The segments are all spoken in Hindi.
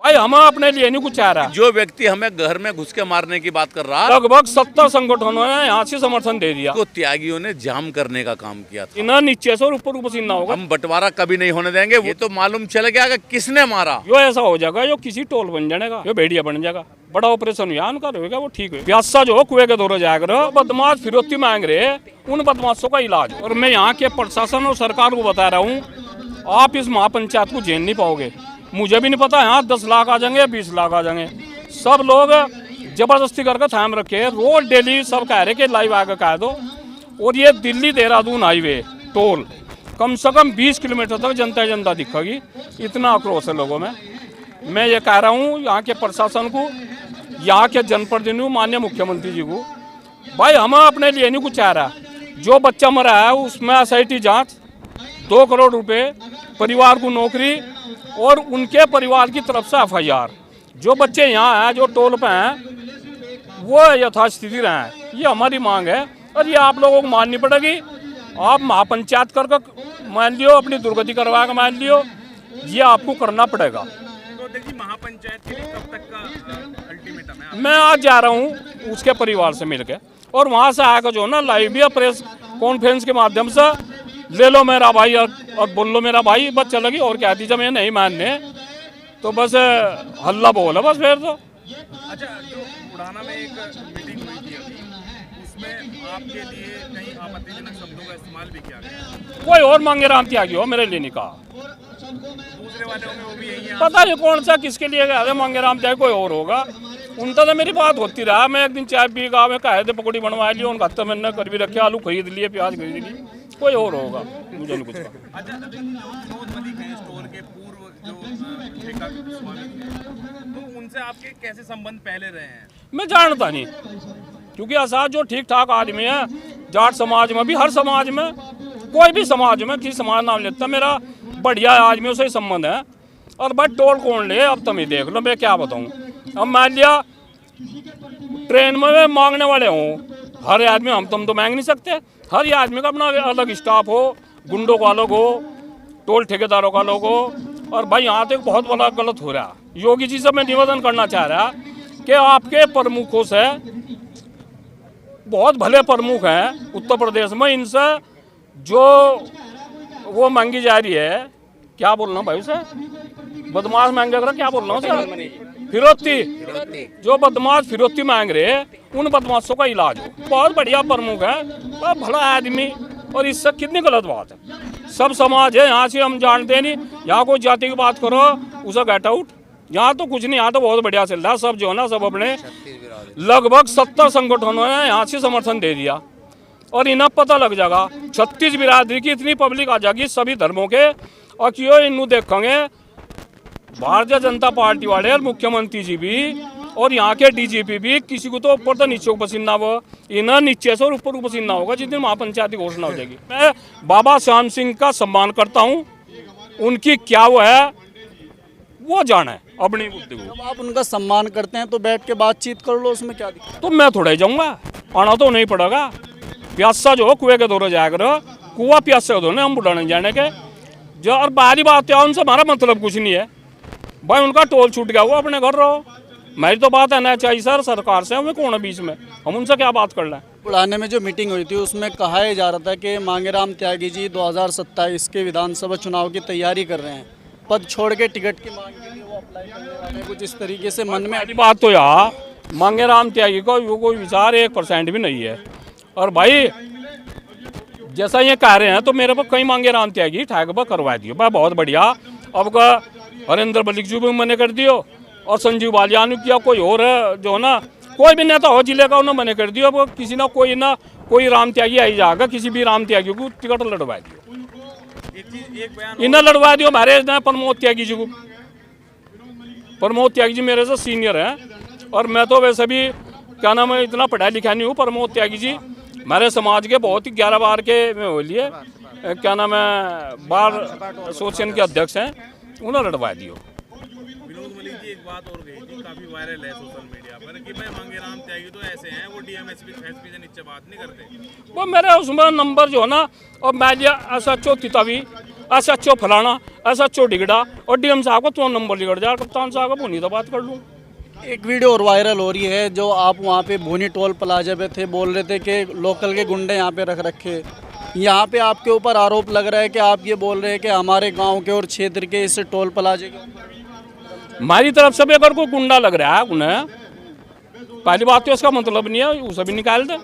भाई हम अपने लिए नहीं कुछ चाह रहा। जो व्यक्ति हमें घर में घुस के मारने की बात कर रहा, लगभग 70 संगठनों ने यहाँ से समर्थन दे दिया। को त्यागियों ने जाम करने का काम किया था। इन्हें नीचे से और ऊपर पसीना होगा। हम बंटवारा कभी नहीं होने देंगे। ये तो मालूम चल गया कि किसने मारा। यो ऐसा हो जाएगा, यो किसी टोल बन जाएगा, यो भेड़िया बन जाएगा। बड़ा ऑपरेशन हुआ उनका, होगा वो ठीक है। प्यासा जो कुएं के दौरे जाएगा, बदमाश फिरौती मांग रहे, उन बदमाशों का इलाज। और मैं यहाँ के प्रशासन और सरकार को बता रहा हूँ, आप इस महापंचायत को झेल नहीं पाओगे। मुझे भी नहीं पता यहाँ 10 लाख आ जाएंगे, 20 लाख आ जाएंगे। सब लोग जबरदस्ती करके थाम रखे। रोज डेली सब कह रहे कि लाइव आगे कह दो। और ये दिल्ली देहरादून हाईवे टोल कम से कम 20 किलोमीटर तक जनता दिखेगी। इतना आक्रोश है लोगों में। मैं ये कह रहा हूँ यहाँ के प्रशासन को, यहाँ के जनप्रतिनिधियों, माननीय मुख्यमंत्री जी को, भाई हम अपने लिए नहीं कुछ चाह रहा। जो बच्चा मरा है उसमें SIT जांच, 2 करोड़ रुपए, परिवार को नौकरी और उनके परिवार की तरफ से FIR। जो बच्चे यहाँ हैं, जो टोल पे हैं, वो यथास्थिति रहें, ये हमारी मांग है। और ये आप लोगों को माननी पड़ेगी। आप महापंचायत करके मान लियो, अपनी दुर्गति करवा के मान लियो, ये आपको करना पड़ेगा। तो देखिए महापंचायत के लिए कब तक का अल्टीमेटम है? मैं आज जा रहा हूँ उसके परिवार से मिलके, और वहाँ से आकर जो ना लाइव भी प्रेस कॉन्फ्रेंस के माध्यम से ले लो मेरा भाई और बोल लो मेरा भाई, बस चलेगी। और क्या थी, जब ये नहीं मानने तो बस हल्ला बोला बस फिर तो। अच्छा, जो बुढ़ाना में एक मीटिंग हुई थी अभी, उसमें आपके लिए कई आपत्तिजनक शब्दों का इस्तेमाल भी किया गया। कोई और मांगे राम त्यागी हो, मेरे लिए नहीं कहा। दूसरे वाले में वो भी यही है। पता नहीं कौन सा किसके लिए गया था मांगे राम त्यागी, कोई और होगा। उनका तो मेरी बात होती रहा। मैं एक दिन चाय पी का मैं कहे थे पकौड़ी बनवा लियो, उनका तो मैंने कर भी रखे, आलू खरीद लिए, प्याज खरीद ली। कोई और होगा, मुझे नहीं कुछ पता। अच्छा, विनोद मलिक है स्टोर के पूर्व जो ठेका स्वामी थे, तो उनसे आपके कैसे संबंध पहले रहे हैं? मैं जानता नहीं, क्योंकि आसाद जो ठीक ठाक आदमी है, जाट समाज में भी, हर समाज में, कोई भी समाज में, किसी समाज नाम लेता, मेरा बढ़िया आदमियों से ही संबंध है। और बस टोल कौन ले, अब तुम ही देख लो, मैं क्या बताऊँ। अब मान लिया ट्रेन में मांगने वाले हों, हर आदमी, हम तुम तो मांग नहीं सकते। हर आदमी का अपना अलग स्टाफ हो, गुंडों का अलग हो, टोल ठेकेदारों का अलग हो। और भाई यहाँ तो बहुत बड़ा गलत हो रहा। योगी जी से मैं निवेदन करना चाह रहा कि आपके प्रमुखों से, बहुत भले प्रमुख हैं उत्तर प्रदेश में, इनसे जो वो मांगी जा रही है, क्या बोलना भाई उसे, बदमाश मांगे कर, क्या बोल रहा हूँ सर, फिरौती, जो बदमाश फिरौती मांग रहे, उन बदमाशों का इलाज हो। बहुत बढ़िया प्रमुख है, बहुत भला आदमी। और इससे कितनी गलत बात है। सब समाज है, यहाँ से हम जानते नहीं। यहाँ कोई जाति की बात करो, उसे गेट आउट। यहाँ तो कुछ नहीं, यहाँ तो बहुत बढ़िया चल रहा है। सब जो है ना, सब अपने लगभग 70 संगठनों ने यहाँ से समर्थन दे दिया। और इन्हें पता लग जाएगा, 36 बिरादरी की इतनी पब्लिक आ जाएगी सभी धर्मों के, और क्यों इन्हों देखेंगे भारतीय जनता पार्टी वाले और मुख्यमंत्री जी भी, और यहाँ के DGP भी, किसी को तो ऊपर तो नीचे को पसीना हो, इन्हें नीचे से और ऊपर को पसीना होगा जिस दिन महापंचायत की घोषणा हो जाएगी। मैं बाबा श्याम सिंह का सम्मान करता हूँ, उनकी क्या वो है वो जाने अपनी बुद्धि को। जब आप उनका सम्मान करते हैं तो बैठ के बातचीत कर लो, उसमें क्या दिक्कत? तो मैं थोड़ा ही जाऊँगा, आना तो नहीं पड़ेगा। प्यासा जो कुएं के दौरे जाया करो, कुआ प्यासे के दौरे हम बुढ़ाने जाने के जो। और बाहरी बात है, उनसे हमारा मतलब कुछ नहीं है भाई। उनका टोल छूट गया, वो अपने घर रहो। मेरी तो बात है ना चाहिए सर, सरकार से, हमें कौन है बीच में, हम उनसे क्या बात कर रहे हैं। बुढ़ाने में जो मीटिंग हुई थी उसमें कहा जा रहा था कि मांगेराम त्यागी जी 2027 के विधानसभा चुनाव की तैयारी कर रहे हैं, पद छोड़ के टिकट की मांग के लिए वो अप्लाई करने वाले हैं, कुछ इस तरीके से मन में। पहली बात तो यार, मांगेराम त्यागी को वो कोई विचार 1% भी नहीं है। और भाई जैसा ये कह रहे हैं, तो मेरे पर कई मांगेराम त्यागी ठाक पर करवा दियो भाई, बहुत बढ़िया। अब का हरेंद्र मलिक जी भी मने कर दियो, और संजीव बालियान ने किया, कोई और है जो ना, कोई भी नेता हो जिले का, उन्होंने मने कर दियो। अब किसी ना कोई राम त्यागी आई जाएगा, किसी भी राम त्यागी को टिकट लड़वा दियो। इन्हें लड़वा दियो हमारे प्रमोद त्यागी जी को। प्रमोद त्यागी जी मेरे से सीनियर हैं, और मैं तो वैसे भी क्या नाम है, इतना पढ़ा लिखा नहीं हूँ। प्रमोद त्यागी जी हमारे समाज के बहुत ही 11 बार के में हो लिए, क्या नाम है, बार एसोसिएशन के अध्यक्ष हैं, उन्हें लड़वा दियो। विनोद मलिक जी एक बात और गई थी, काफी वायरल है सोशल मीडिया पर, कि भाई मांगेराम त्यागी तो ऐसे हैं, वो डीएमएसपी एसपी से नीचे बात नहीं करते। वो मेरे उसमें नंबर जो है ना, और मैं लिया SHO तितावी, SHO फलाना, SHO डिगड़ा, और DM साहब को तो नंबर लिखड़ जाए, कप्तान साहब को नहीं तो बात कर लूँ। एक वीडियो और वायरल हो रही है, जो आप वहाँ पे भूनी टोल प्लाजा पे थे, बोल रहे थे कि लोकल के गुंडे यहाँ पे रख रखे। यहाँ पे आपके ऊपर आरोप लग रहा है कि आप ये बोल रहे हैं कि हमारे गांव के और क्षेत्र के इस टोल प्लाजे के हमारी तरफ से भी अगर कोई गुंडा लग रहा है उन्हें, पहली बात तो इसका मतलब नहीं है, उसे भी निकाल दे।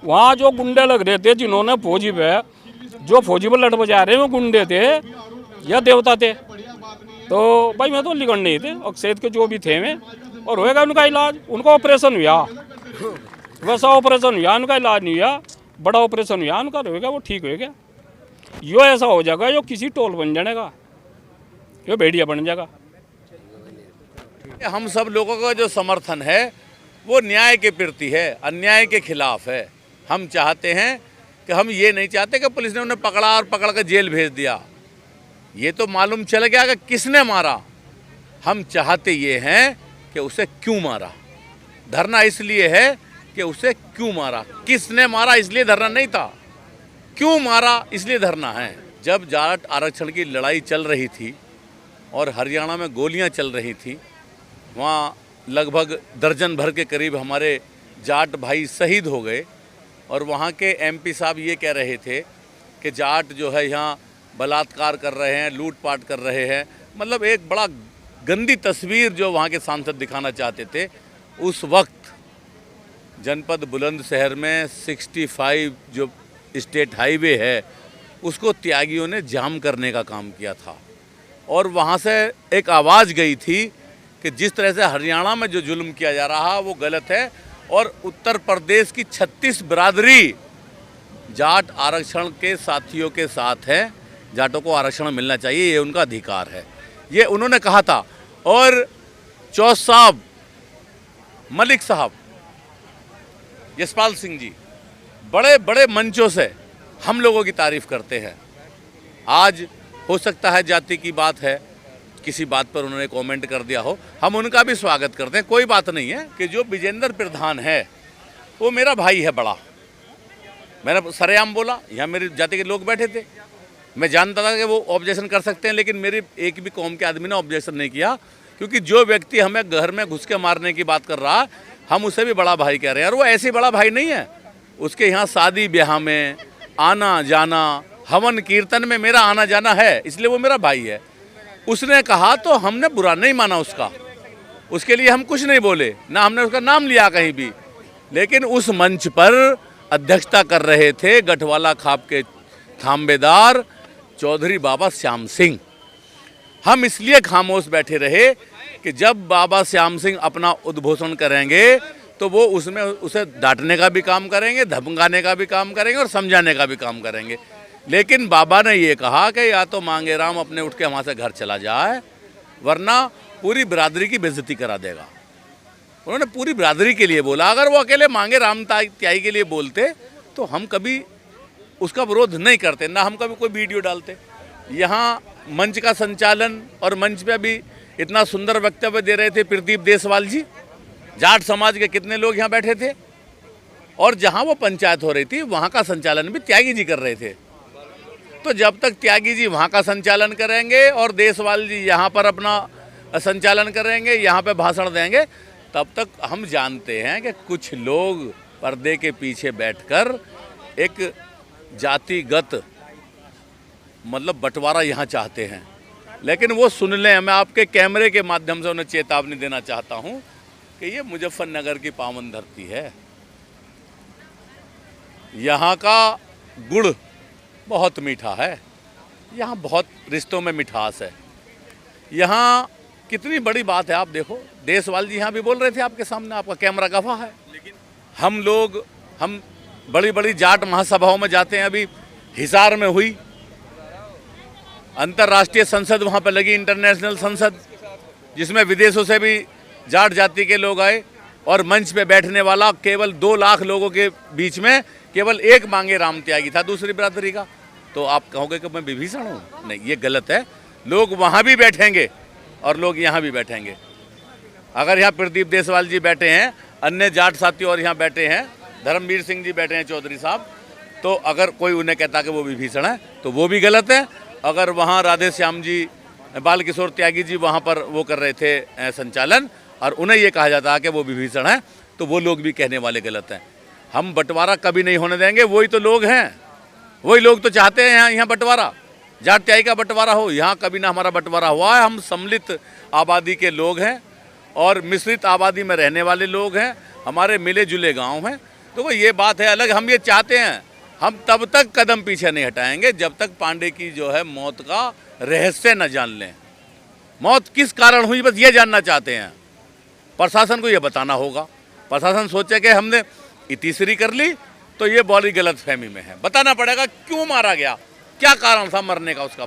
वहाँ जो गुंडे लग रहे थे, जिन्होंने फौजी पे लड़ बजा रहे हैं, वो गुंडे थे या देवता थे, तो भाई मैं तो लिगड़ नहीं थे। अक्षेत के जो भी थे में, और होएगा उनका इलाज, उनका ऑपरेशन हुआ, वैसा ऑपरेशन हुआ, उनका इलाज नहीं हुआ, बड़ा ऑपरेशन हुआ उनका, होएगा वो ठीक होएगा। यो ऐसा हो जाएगा जो किसी टोल बन जाएगा, यो भेड़िया बन जाएगा। हम सब लोगों का जो समर्थन है वो न्याय के प्रति है, अन्याय के खिलाफ है। हम चाहते हैं कि हम ये नहीं चाहते कि पुलिस ने उन्हें पकड़ा और पकड़ कर जेल भेज दिया, ये तो मालूम चल गया कि किसने मारा। हम चाहते ये हैं कि उसे क्यों मारा। धरना इसलिए है कि उसे क्यों मारा, किसने मारा इसलिए धरना नहीं था, क्यों मारा इसलिए धरना है। जब जाट आरक्षण की लड़ाई चल रही थी और हरियाणा में गोलियां चल रही थी, वहाँ लगभग दर्जन भर के करीब हमारे जाट भाई शहीद हो गए, और वहाँ के MP साहब ये कह रहे थे कि जाट जो है यहाँ बलात्कार कर रहे हैं, लूटपाट कर रहे हैं। मतलब एक बड़ा गंदी तस्वीर जो वहाँ के सांसद दिखाना चाहते थे। उस वक्त जनपद बुलंदशहर में 65 जो स्टेट हाईवे है, उसको त्यागियों ने जाम करने का काम किया था, और वहाँ से एक आवाज़ गई थी कि जिस तरह से हरियाणा में जो जुल्म किया जा रहा वो गलत है, और उत्तर प्रदेश की 36 बिरादरी जाट आरक्षण के साथियों के साथ है। जाटों को आरक्षण मिलना चाहिए, ये उनका अधिकार है, ये उन्होंने कहा था। और चौथ साहब, मलिक साहब, यशपाल सिंह जी बड़े बड़े मंचों से हम लोगों की तारीफ करते हैं। आज हो सकता है जाति की बात है, किसी बात पर उन्होंने कमेंट कर दिया हो, हम उनका भी स्वागत करते हैं, कोई बात नहीं है। कि जो विजेंद्र प्रधान है वो मेरा भाई है बड़ा, मैंने सरेआम बोला, यहाँ मेरी जाति के लोग बैठे थे, मैं जानता था कि वो ऑब्जेक्शन कर सकते हैं, लेकिन मेरी एक भी कौम के आदमी ने ऑब्जेक्शन नहीं किया, क्योंकि जो व्यक्ति हमें घर में घुस के मारने की बात कर रहा, हम उसे भी बड़ा भाई कह रहे हैं। और वो ऐसे बड़ा भाई नहीं है, उसके यहाँ शादी ब्याह में आना जाना, हवन कीर्तन में मेरा आना जाना है, इसलिए वो मेरा भाई है। उसने कहा तो हमने बुरा नहीं माना उसका, उसके लिए हम कुछ नहीं बोले, ना हमने उसका नाम लिया कहीं भी। लेकिन उस मंच पर अध्यक्षता कर रहे थे गठवाला खाप के थाम्बेदार चौधरी बाबा श्याम सिंह। हम इसलिए खामोश बैठे रहे कि जब बाबा श्याम सिंह अपना उद्घोषण करेंगे तो वो उसमें उसे डांटने का भी काम करेंगे, धमकाने का भी काम करेंगे और समझाने का भी काम करेंगे। लेकिन बाबा ने ये कहा कि या तो मांगेराम अपने उठ के वहाँ से घर चला जाए, वरना पूरी बिरादरी की बेइज्जती करा देगा। उन्होंने पूरी बिरादरी के लिए बोला। अगर वो अकेले मांगेराम त्यागी के लिए बोलते तो हम कभी उसका विरोध नहीं करते, ना हम कभी कोई वीडियो डालते। यहाँ मंच का संचालन और मंच पे भी इतना सुंदर वक्तव्य दे रहे थे प्रदीप देसवाल जी, जाट समाज के कितने लोग यहाँ बैठे थे, और जहाँ वो पंचायत हो रही थी वहाँ का संचालन भी त्यागी जी कर रहे थे। तो जब तक त्यागी जी वहाँ का संचालन करेंगे और देसवाल जी यहाँ पर अपना संचालन करेंगे, यहाँ पे भाषण देंगे, तब तक हम जानते हैं कि कुछ लोग पर्दे के पीछे बैठकर एक जातिगत मतलब बंटवारा यहाँ चाहते हैं। लेकिन वो सुन लें, मैं आपके कैमरे के माध्यम से उन्हें चेतावनी देना चाहता हूँ कि ये मुजफ्फरनगर की पावन धरती है, यहाँ का गुड़ बहुत मीठा है, यहाँ बहुत रिश्तों में मिठास है। यहाँ कितनी बड़ी बात है, आप देखो देसवाल जी यहाँ भी बोल रहे थे आपके सामने, आपका कैमरा गवाह है। लेकिन हम बड़ी बड़ी जाट महासभाओं में जाते हैं। अभी हिसार में हुई अंतर्राष्ट्रीय संसद, वहाँ पर लगी इंटरनेशनल संसद, जिसमें विदेशों से भी जाट जाति के लोग आए, और मंच पे बैठने वाला केवल 2 लाख लोगों के बीच में केवल एक मांगेराम त्यागी था दूसरी बिरादरी का। तो आप कहोगे कि मैं विभीषण हूँ? नहीं, ये गलत है। लोग वहाँ भी बैठेंगे और लोग यहाँ भी बैठेंगे। अगर यहाँ प्रदीप देसवाल जी बैठे हैं, अन्य जाट साथी और यहाँ बैठे हैं, धर्मवीर सिंह जी बैठे हैं चौधरी साहब, तो अगर कोई उन्हें कहता कि वो विभीषण है तो वो भी गलत है। अगर वहाँ राधे श्याम जी, बाल किशोर त्यागी जी वहाँ पर वो कर रहे थे संचालन, और उन्हें ये कहा जाता है कि वो विभीषण है, तो वो लोग भी कहने वाले गलत हैं। हम बंटवारा कभी नहीं होने देंगे, वही तो लोग हैं, वही लोग तो चाहते हैं यहाँ बंटवारा, जाट त्यागी का बंटवारा हो। यहाँ कभी ना हमारा बंटवारा हुआ है। हम सम्मिलित आबादी के लोग हैं और मिश्रित आबादी में रहने वाले लोग हैं, हमारे मिले जुले गांव हैं, तो वो ये बात है अलग। हम ये चाहते हैं, हम तब तक कदम पीछे नहीं हटाएंगे जब तक पांडे की जो है मौत का रहस्य न जान लें। मौत किस कारण हुई बस ये जानना चाहते हैं, प्रशासन को ये बताना होगा। प्रशासन सोचे कि हमने इतीसरी कर ली तो ये बड़ी गलत फहमी में है, बताना पड़ेगा क्यों मारा गया, क्या कारण था मरने का उसका।